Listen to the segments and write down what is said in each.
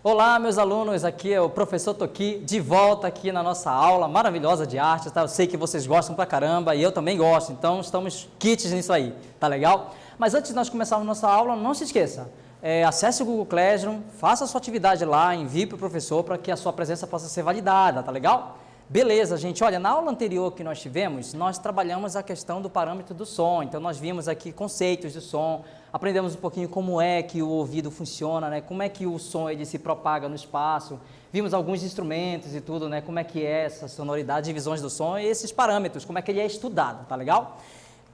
Olá, meus alunos, aqui é o professor Toki, de volta aqui na nossa aula maravilhosa de arte, tá? Eu sei que vocês gostam pra caramba e eu também gosto, então estamos kits nisso aí, tá legal? Mas antes de nós começarmos nossa aula, não se esqueça, acesse o Google Classroom, faça a sua atividade lá, envie para o professor para que a sua presença possa ser validada, tá legal? Beleza, gente, olha, na aula anterior que nós tivemos, nós trabalhamos a questão do parâmetro do som, então nós vimos aqui conceitos de som, aprendemos um pouquinho como é que o ouvido funciona, né, como é que o som ele se propaga no espaço, vimos alguns instrumentos e tudo, né, como é que é essa sonoridade, divisões do som e esses parâmetros, como é que ele é estudado, tá legal?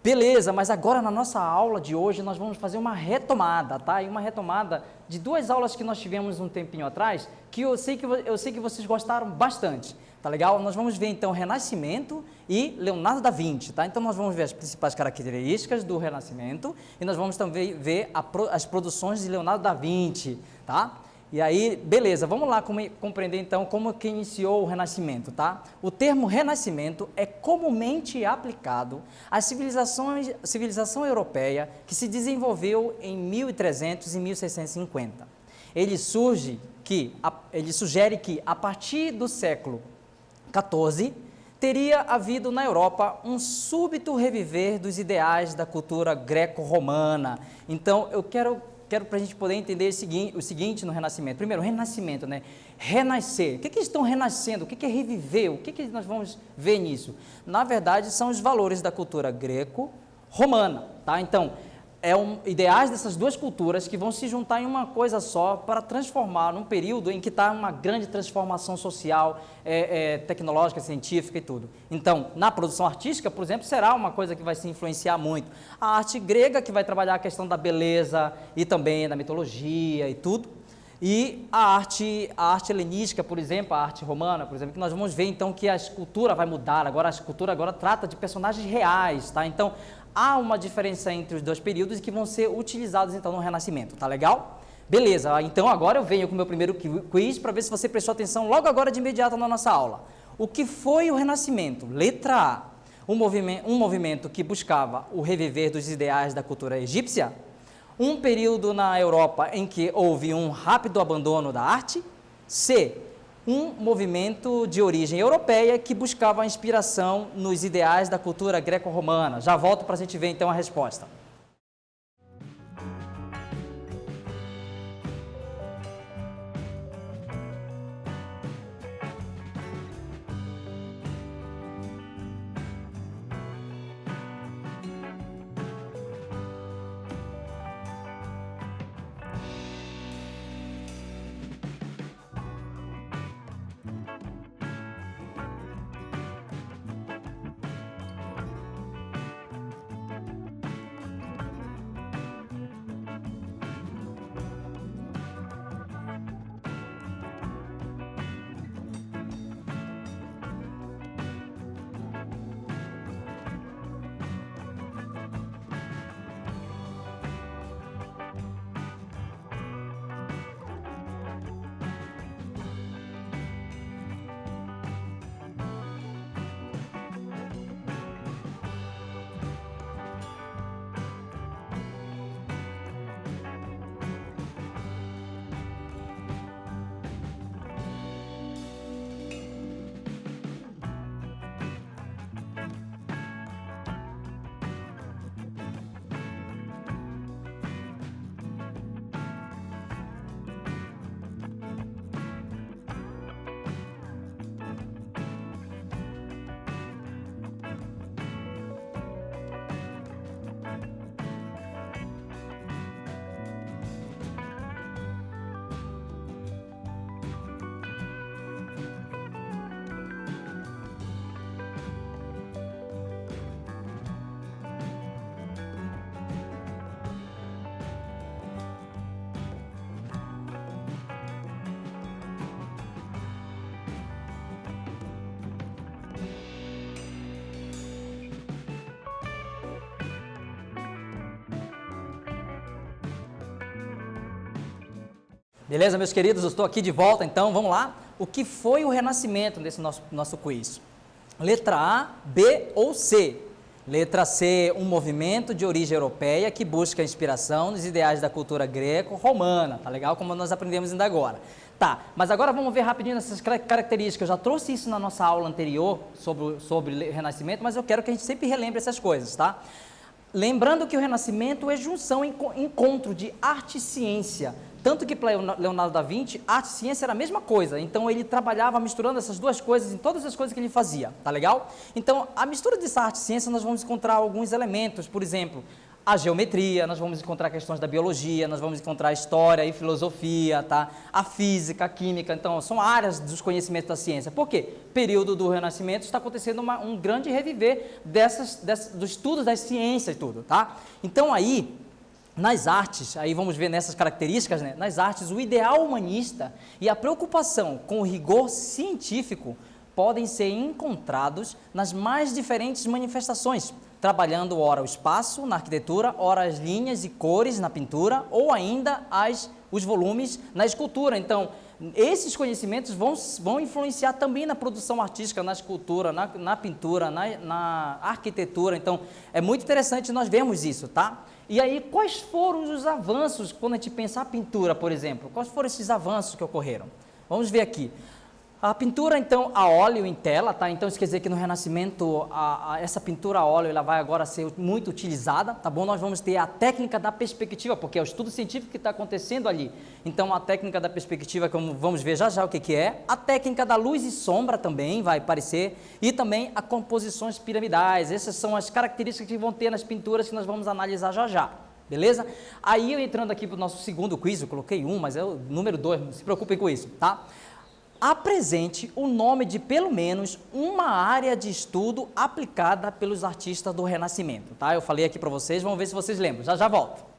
Beleza, mas agora na nossa aula de hoje nós vamos fazer uma retomada, tá? E uma retomada de duas aulas que nós tivemos um tempinho atrás, que eu sei que vocês gostaram bastante, tá legal? Nós vamos ver então Renascimento e Leonardo da Vinci, tá? Então nós vamos ver as principais características do Renascimento e nós vamos também ver as produções de Leonardo da Vinci, tá? E aí, beleza, vamos lá compreender então como que iniciou o Renascimento, tá? O termo Renascimento é comumente aplicado à civilização europeia que se desenvolveu em 1300 e 1650. Ele sugere que a partir do século XIV teria havido na Europa um súbito reviver dos ideais da cultura greco-romana. Então, eu quero para a gente poder entender o seguinte no Renascimento. Primeiro, Renascimento, né? Renascer. O que estão renascendo? O que é reviver? O que nós vamos ver nisso? Na verdade, são os valores da cultura greco-romana, tá? Então, ideais dessas duas culturas que vão se juntar em uma coisa só para transformar num período em que está uma grande transformação social, tecnológica, científica e tudo. Então, na produção artística, por exemplo, será uma coisa que vai se influenciar muito. A arte grega, que vai trabalhar a questão da beleza e também da mitologia e tudo. E a arte helenística, por exemplo, a arte romana, por exemplo, que nós vamos ver então que a escultura vai mudar, agora a escultura agora trata de personagens reais, tá? Então, há uma diferença entre os dois períodos que vão ser utilizados então no Renascimento, tá legal? Beleza, então agora eu venho com o meu primeiro quiz para ver se você prestou atenção logo agora de imediato na nossa aula. O que foi o Renascimento? Letra A, um movimento que buscava o reviver dos ideais da cultura egípcia, um período na Europa em que houve um rápido abandono da arte. C, um movimento de origem europeia que buscava a inspiração nos ideais da cultura greco-romana. Já volto para a gente ver então a resposta. Beleza, meus queridos? Eu estou aqui de volta, então vamos lá. O que foi o Renascimento nesse nosso quiz? Letra A, B ou C? Letra C, um movimento de origem europeia que busca inspiração nos ideais da cultura greco-romana, tá legal? Como nós aprendemos ainda agora. Tá, mas agora vamos ver rapidinho essas características. Eu já trouxe isso na nossa aula anterior sobre Renascimento, mas eu quero que a gente sempre relembre essas coisas, tá? Lembrando que o Renascimento é junção, encontro de arte e ciência. Tanto que para Leonardo da Vinci, arte e ciência era a mesma coisa. Então ele trabalhava misturando essas duas coisas em todas as coisas que ele fazia, tá legal? Então, a mistura dessa arte e ciência, nós vamos encontrar alguns elementos, por exemplo, a geometria, nós vamos encontrar questões da biologia, nós vamos encontrar a história e filosofia, tá? A física, a química, então são áreas dos conhecimentos da ciência. Por quê? Período do Renascimento está acontecendo um grande reviver dos estudos das ciências e tudo, tá? Então aí, nas artes, aí vamos ver nessas características, né? Nas artes, o ideal humanista e a preocupação com o rigor científico podem ser encontrados nas mais diferentes manifestações, trabalhando ora o espaço na arquitetura, ora as linhas e cores na pintura, ou ainda os volumes na escultura. Então, esses conhecimentos vão influenciar também na produção artística, na escultura, na pintura, na arquitetura. Então, é muito interessante nós vermos isso, tá? E aí, quais foram os avanços, quando a gente pensa a pintura, por exemplo? Quais foram esses avanços que ocorreram? Vamos ver aqui. A pintura, então, a óleo em tela, tá? Então, isso quer dizer que no Renascimento, essa pintura a óleo, ela vai agora ser muito utilizada, tá bom? Nós vamos ter a técnica da perspectiva, porque é o estudo científico que está acontecendo ali. Então, a técnica da perspectiva, como vamos ver já o que é. A técnica da luz e sombra também vai aparecer. E também as composições piramidais. Essas são as características que vão ter nas pinturas que nós vamos analisar já. Beleza? Aí, eu entrando aqui para o nosso segundo quiz, eu coloquei mas é o número 2, não se preocupem com isso, tá? Apresente o nome de pelo menos uma área de estudo aplicada pelos artistas do Renascimento, tá? Eu falei aqui para vocês, vamos ver se vocês lembram. Já volto.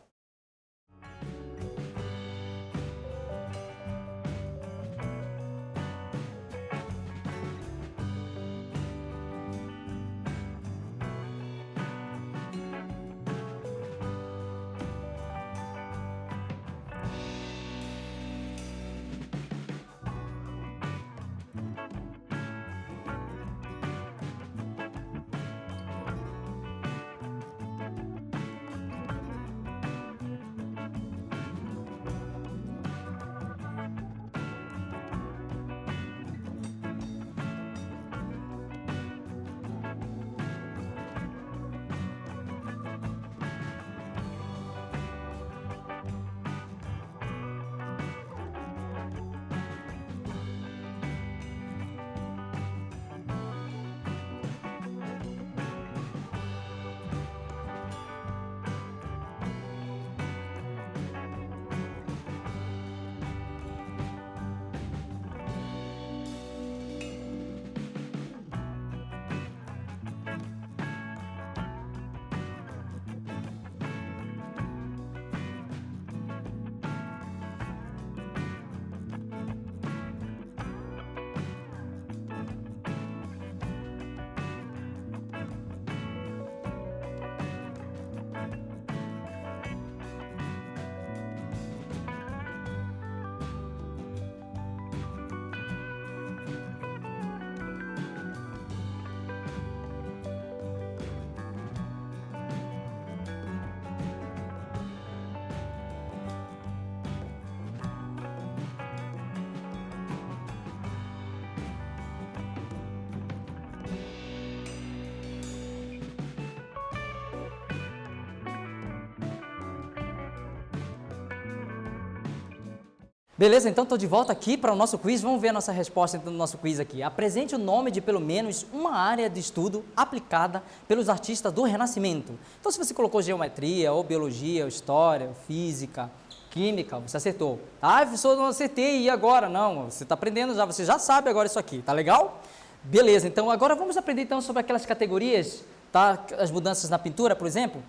Beleza, então estou de volta aqui para o nosso quiz. Vamos ver a nossa resposta do nosso quiz aqui. Apresente o nome de pelo menos uma área de estudo aplicada pelos artistas do Renascimento. Então, se você colocou geometria, ou biologia, ou história, ou física, química, você acertou. Ah, professor, não acertei, e agora? Não, você está aprendendo já, você já sabe agora isso aqui, tá legal? Beleza, então agora vamos aprender então sobre aquelas categorias, tá? As mudanças na pintura, por exemplo.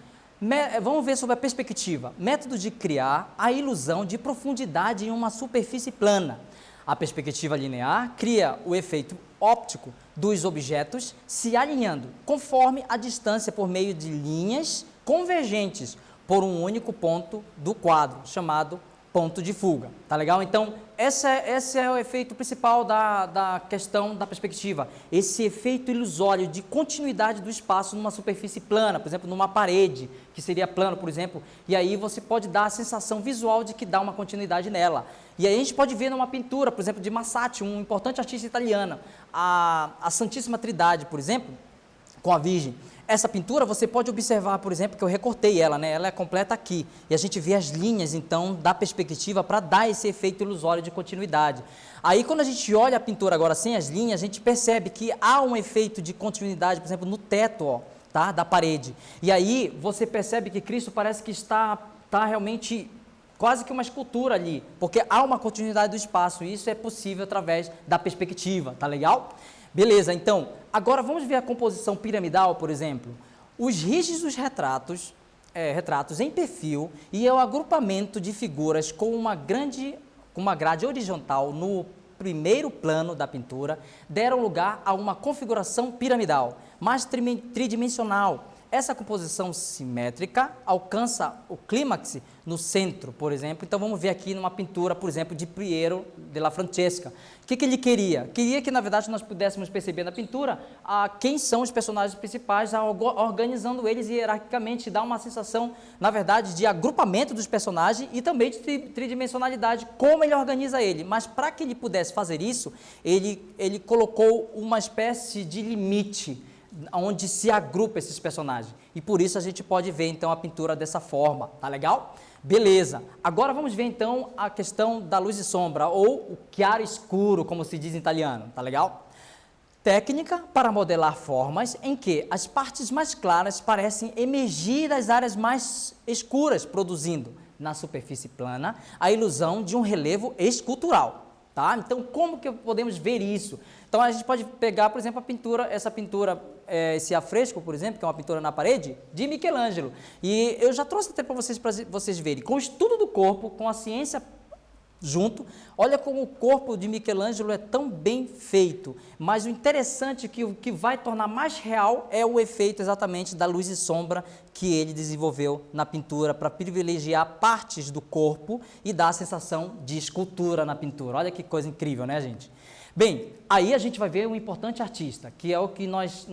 Vamos ver sobre a perspectiva. Método de criar a ilusão de profundidade em uma superfície plana. A perspectiva linear cria o efeito óptico dos objetos se alinhando conforme a distância por meio de linhas convergentes por um único ponto do quadro, chamado ponto de fuga, tá legal? Então, esse é o efeito principal da questão da perspectiva, esse efeito ilusório de continuidade do espaço numa superfície plana, por exemplo, numa parede, que seria plano, por exemplo, e aí você pode dar a sensação visual de que dá uma continuidade nela. E aí a gente pode ver numa pintura, por exemplo, de Massati, um importante artista italiano, a Santíssima Trindade, por exemplo, com a Virgem. Essa pintura você pode observar, por exemplo, que eu recortei ela, né? Ela é completa aqui. E a gente vê as linhas, então, da perspectiva para dar esse efeito ilusório de continuidade. Aí, quando a gente olha a pintura agora sem as linhas, a gente percebe que há um efeito de continuidade, por exemplo, no teto, ó, tá? Da parede. E aí, você percebe que Cristo parece que está realmente quase que uma escultura ali, porque há uma continuidade do espaço, e isso é possível através da perspectiva, tá legal? Beleza, então, agora vamos ver a composição piramidal, por exemplo. Os rígidos retratos em perfil e o agrupamento de figuras com uma grade horizontal no primeiro plano da pintura deram lugar a uma configuração piramidal, mais tridimensional. Essa composição simétrica alcança o clímax no centro, por exemplo. Então, vamos ver aqui numa pintura, por exemplo, de Piero della Francesca. O que ele queria? Queria que, na verdade, nós pudéssemos perceber na pintura quem são os personagens principais, organizando eles hierarquicamente, dá uma sensação, na verdade, de agrupamento dos personagens e também de tridimensionalidade, como ele organiza ele. Mas, para que ele pudesse fazer isso, ele colocou uma espécie de limite, onde se agrupa esses personagens. E por isso a gente pode ver, então, a pintura dessa forma. Tá legal? Beleza. Agora vamos ver, então, a questão da luz e sombra, ou o chiaro escuro, como se diz em italiano. Tá legal? Técnica para modelar formas em que as partes mais claras parecem emergir das áreas mais escuras, produzindo, na superfície plana, a ilusão de um relevo escultural. Tá? Então, como que podemos ver isso? Então, a gente pode pegar, por exemplo, essa pintura, esse afresco, por exemplo, que é uma pintura na parede, de Michelangelo. E eu já trouxe até para vocês verem, com o estudo do corpo, com a ciência junto, olha como o corpo de Michelangelo é tão bem feito, mas o interessante é que o que vai tornar mais real é o efeito exatamente da luz e sombra que ele desenvolveu na pintura para privilegiar partes do corpo e dar a sensação de escultura na pintura. Olha que coisa incrível, né, gente? Bem, aí a gente vai ver um importante artista, que é o que nós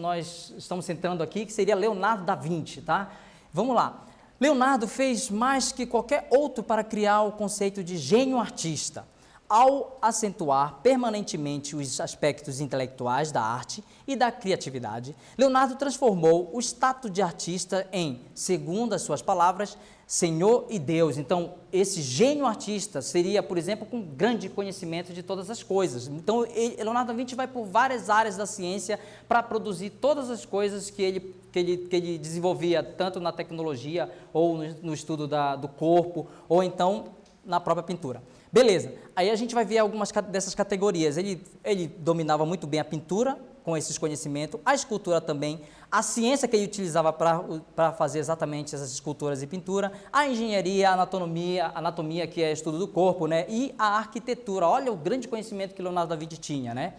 estamos sentando aqui, que seria Leonardo da Vinci, tá? Vamos lá. Leonardo fez mais que qualquer outro para criar o conceito de gênio artista, ao acentuar permanentemente os aspectos intelectuais da arte e da criatividade. Leonardo transformou o status de artista em, segundo as suas palavras, Senhor e Deus. Então, esse gênio artista seria, por exemplo, com grande conhecimento de todas as coisas. Então, Leonardo da Vinci vai por várias áreas da ciência para produzir todas as coisas que ele desenvolvia, tanto na tecnologia, ou no estudo do corpo, ou então na própria pintura. Beleza, aí a gente vai ver algumas dessas categorias. Ele dominava muito bem a pintura, com esses conhecimentos, a escultura também, a ciência que ele utilizava para fazer exatamente essas esculturas e pintura, a engenharia, a anatomia que é estudo do corpo, né? E a arquitetura. Olha o grande conhecimento que Leonardo da Vinci tinha, né?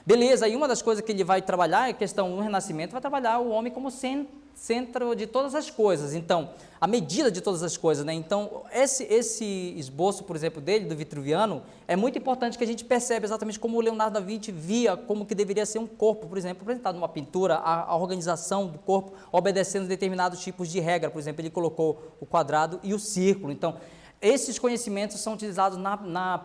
Beleza, e uma das coisas que ele vai trabalhar é a questão do Renascimento, vai trabalhar o homem como centro de todas as coisas, então, a medida de todas as coisas, né? Então, esse esboço, por exemplo, dele, do Vitruviano, é muito importante que a gente percebe exatamente como o Leonardo da Vinci via como que deveria ser um corpo, por exemplo, apresentado numa pintura, a organização do corpo obedecendo determinados tipos de regra, por exemplo, ele colocou o quadrado e o círculo, então, esses conhecimentos são utilizados,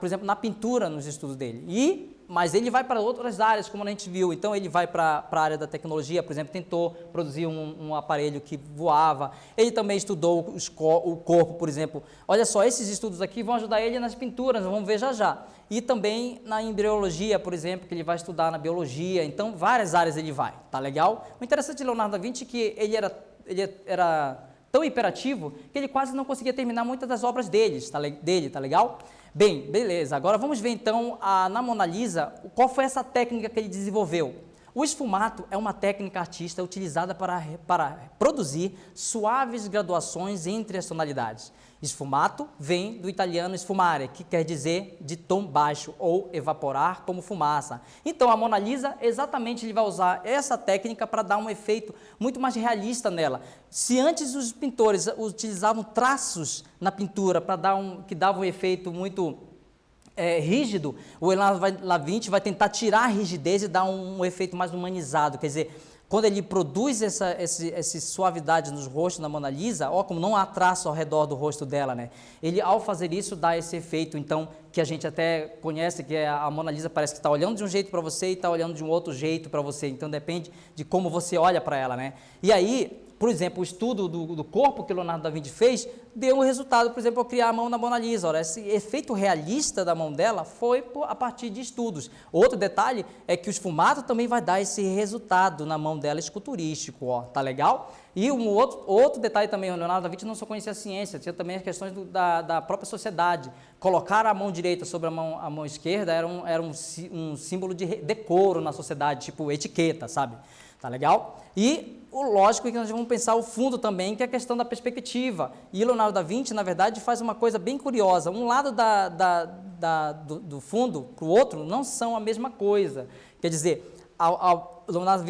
por exemplo, na pintura, nos estudos dele, mas ele vai para outras áreas, como a gente viu. Então, ele vai para a área da tecnologia, por exemplo, tentou produzir um aparelho que voava. Ele também estudou o corpo, por exemplo. Olha só, esses estudos aqui vão ajudar ele nas pinturas, vamos ver já já. E também na embriologia, por exemplo, que ele vai estudar na biologia. Então, várias áreas ele vai, tá legal? O interessante de Leonardo da Vinci é que ele era tão hiperativo que ele quase não conseguia terminar muitas das obras dele, tá legal? Bem, beleza. Agora vamos ver então na Mona Lisa qual foi essa técnica que ele desenvolveu. O esfumato é uma técnica artística utilizada para produzir suaves graduações entre as tonalidades. Esfumato vem do italiano sfumare, que quer dizer de tom baixo ou evaporar como fumaça. Então a Mona Lisa, exatamente, ele vai usar essa técnica para dar um efeito muito mais realista nela. Se antes os pintores utilizavam traços na pintura para que dava um efeito muito rígido, o Leonardo da Vinci vai tentar tirar a rigidez e dar um efeito mais humanizado, quer dizer, quando ele produz essa suavidade nos rostos da Mona Lisa, ó, como não há traço ao redor do rosto dela, né? Ele, ao fazer isso, dá esse efeito, então, que a gente até conhece, que a Mona Lisa parece que está olhando de um jeito para você e está olhando de um outro jeito para você, então depende de como você olha para ela, né? E aí, por exemplo, o estudo do corpo que o Leonardo da Vinci fez, deu um resultado, por exemplo, ao criar a mão da Mona Lisa. Ora, esse efeito realista da mão dela foi a partir de estudos. Outro detalhe é que o esfumato também vai dar esse resultado na mão dela esculturístico, ó, tá legal? E um outro detalhe também, o Leonardo da Vinci não só conhecia a ciência, tinha também as questões da própria sociedade. Colocar a mão direita sobre a mão esquerda era um símbolo de decoro na sociedade, tipo etiqueta, sabe? Tá legal? E o lógico é que nós vamos pensar o fundo também, que é a questão da perspectiva. E Leonardo da Vinci, na verdade, faz uma coisa bem curiosa. Um lado do fundo para o outro não são a mesma coisa. Quer dizer, Leonardo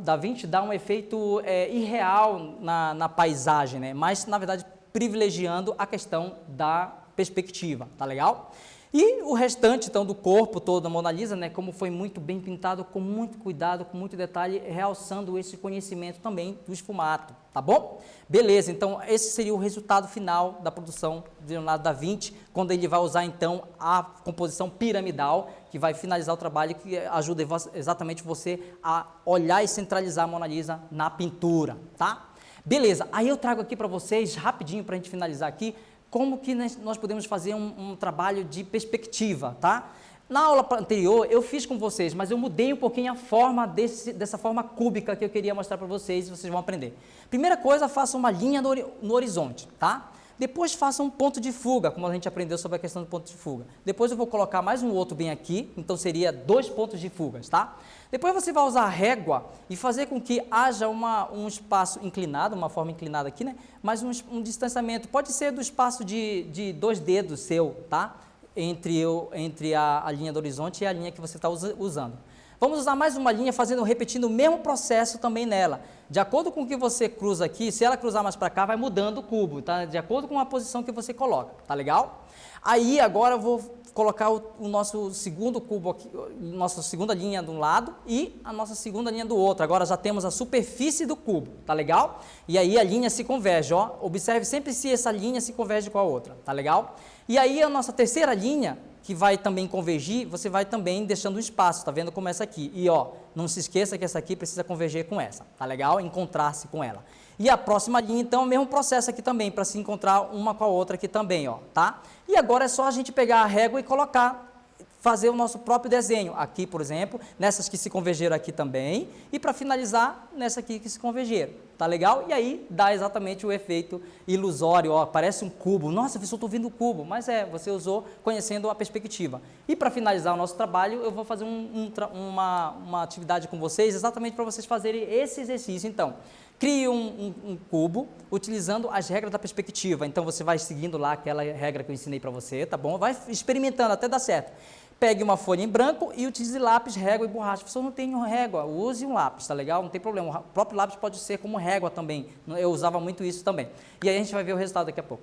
da Vinci dá um efeito irreal na paisagem, né? Mas, na verdade, privilegiando a questão da perspectiva. Tá legal? E o restante, então, do corpo todo da Mona Lisa, né, como foi muito bem pintado, com muito cuidado, com muito detalhe, realçando esse conhecimento também do esfumato, tá bom? Beleza, então, esse seria o resultado final da produção de Leonardo da Vinci, quando ele vai usar, então, a composição piramidal, que vai finalizar o trabalho, que ajuda exatamente você a olhar e centralizar a Mona Lisa na pintura, tá? Beleza, aí eu trago aqui para vocês, rapidinho, para a gente finalizar aqui, como que nós podemos fazer um trabalho de perspectiva, tá? Na aula anterior eu fiz com vocês, mas eu mudei um pouquinho a forma dessa forma cúbica que eu queria mostrar para vocês e vocês vão aprender. Primeira coisa, faça uma linha no horizonte, tá? Depois faça um ponto de fuga, como a gente aprendeu sobre a questão do ponto de fuga. Depois eu vou colocar mais um outro bem aqui, então seria 2 pontos de fugas, tá? Depois você vai usar a régua e fazer com que haja um espaço inclinado, uma forma inclinada aqui, né? Mas um distanciamento, pode ser do espaço de 2 dedos seu, tá? Entre a linha do horizonte e a linha que você está usando. Vamos usar mais uma linha, repetindo o mesmo processo também nela. De acordo com o que você cruza aqui, se ela cruzar mais para cá, vai mudando o cubo, tá? De acordo com a posição que você coloca, tá legal? Aí, agora eu vou colocar o nosso segundo cubo aqui, nossa segunda linha de um lado e a nossa segunda linha do outro. Agora já temos a superfície do cubo, tá legal? E aí a linha se converge, ó. Observe sempre se essa linha se converge com a outra, tá legal? E aí a nossa terceira linha, que vai também convergir, você vai também deixando um espaço, tá vendo como essa aqui. E ó, não se esqueça que essa aqui precisa converger com essa, tá legal? Encontrar-se com ela. E a próxima linha, então, é o mesmo processo aqui também, para se encontrar uma com a outra aqui também, ó, tá? E agora é só a gente pegar a régua e fazer o nosso próprio desenho. Aqui, por exemplo, nessas que se convergeram aqui também, e para finalizar, nessa aqui que se convergeram, tá legal? E aí, dá exatamente o efeito ilusório, ó, parece um cubo. Nossa, professor, estou vendo o cubo, mas você usou conhecendo a perspectiva. E para finalizar o nosso trabalho, eu vou fazer uma atividade com vocês, exatamente para vocês fazerem esse exercício, então. Crie um cubo utilizando as regras da perspectiva. Então, você vai seguindo lá aquela regra que eu ensinei para você, tá bom? Vai experimentando até dar certo. Pegue uma folha em branco e utilize lápis, régua e borracha. Se você não tem régua, use um lápis, tá legal? Não tem problema. O próprio lápis pode ser como régua também. Eu usava muito isso também. E aí a gente vai ver o resultado daqui a pouco.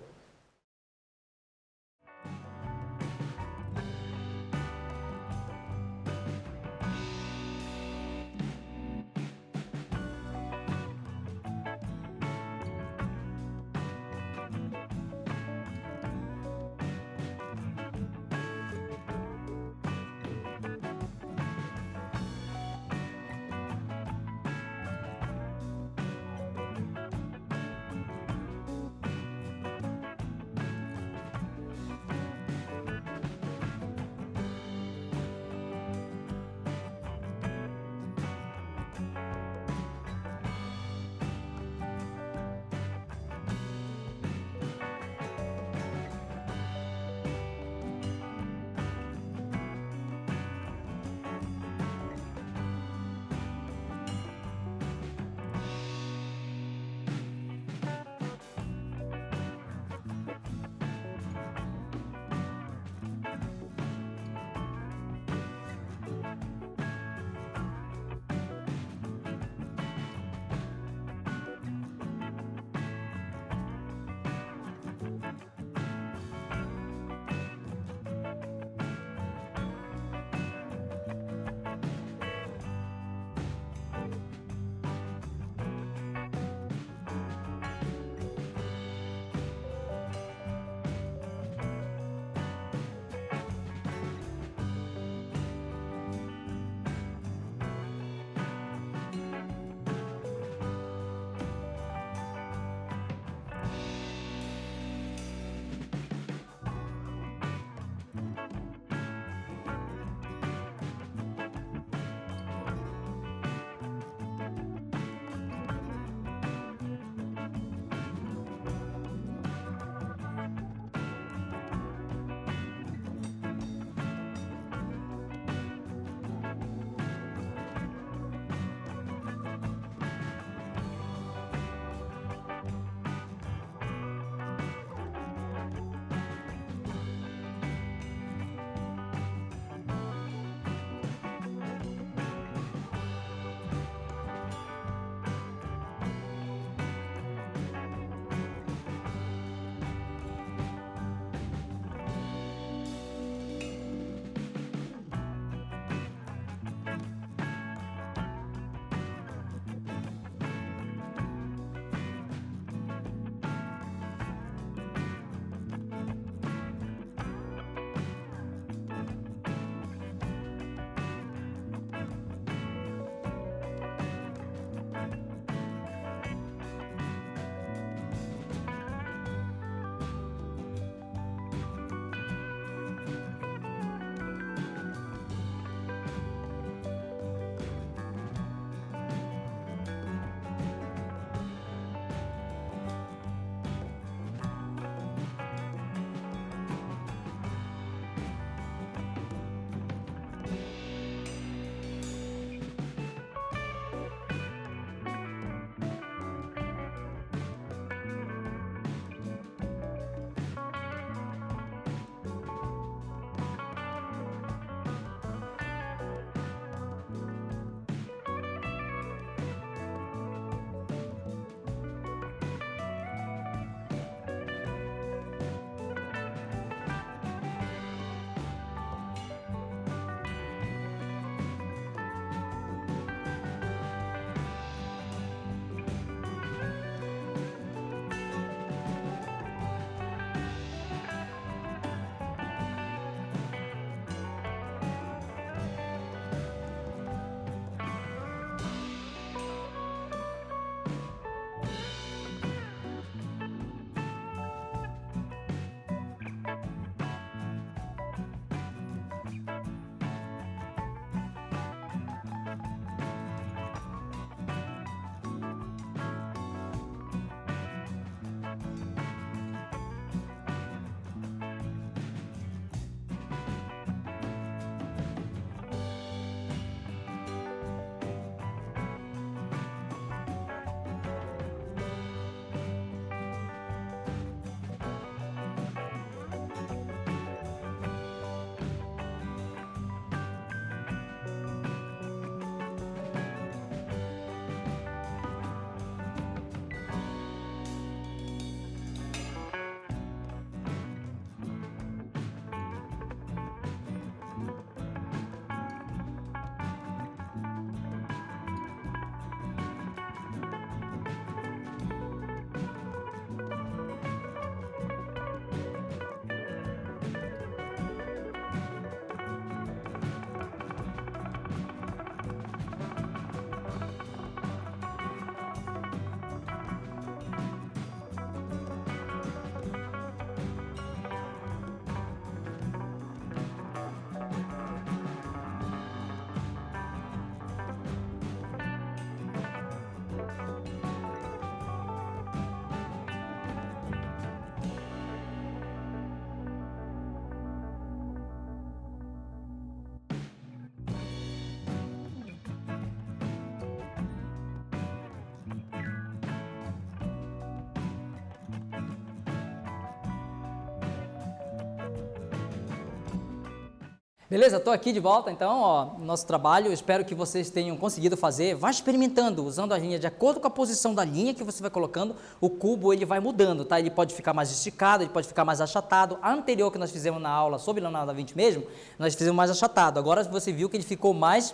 Beleza? Estou aqui de volta, então, ó, nosso trabalho, eu espero que vocês tenham conseguido fazer. Vai experimentando, usando a linha de acordo com a posição da linha que você vai colocando, o cubo ele vai mudando, tá? Ele pode ficar mais esticado, ele pode ficar mais achatado. A anterior que nós fizemos na aula sobre Leonardo da Vinci mesmo, nós fizemos mais achatado. Agora você viu que ele ficou mais,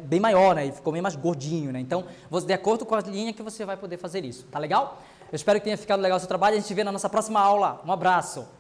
bem maior, né? Ele ficou bem mais gordinho, né? Então, de acordo com a linha que você vai poder fazer isso, tá legal? Eu espero que tenha ficado legal o seu trabalho, a gente se vê na nossa próxima aula. Um abraço!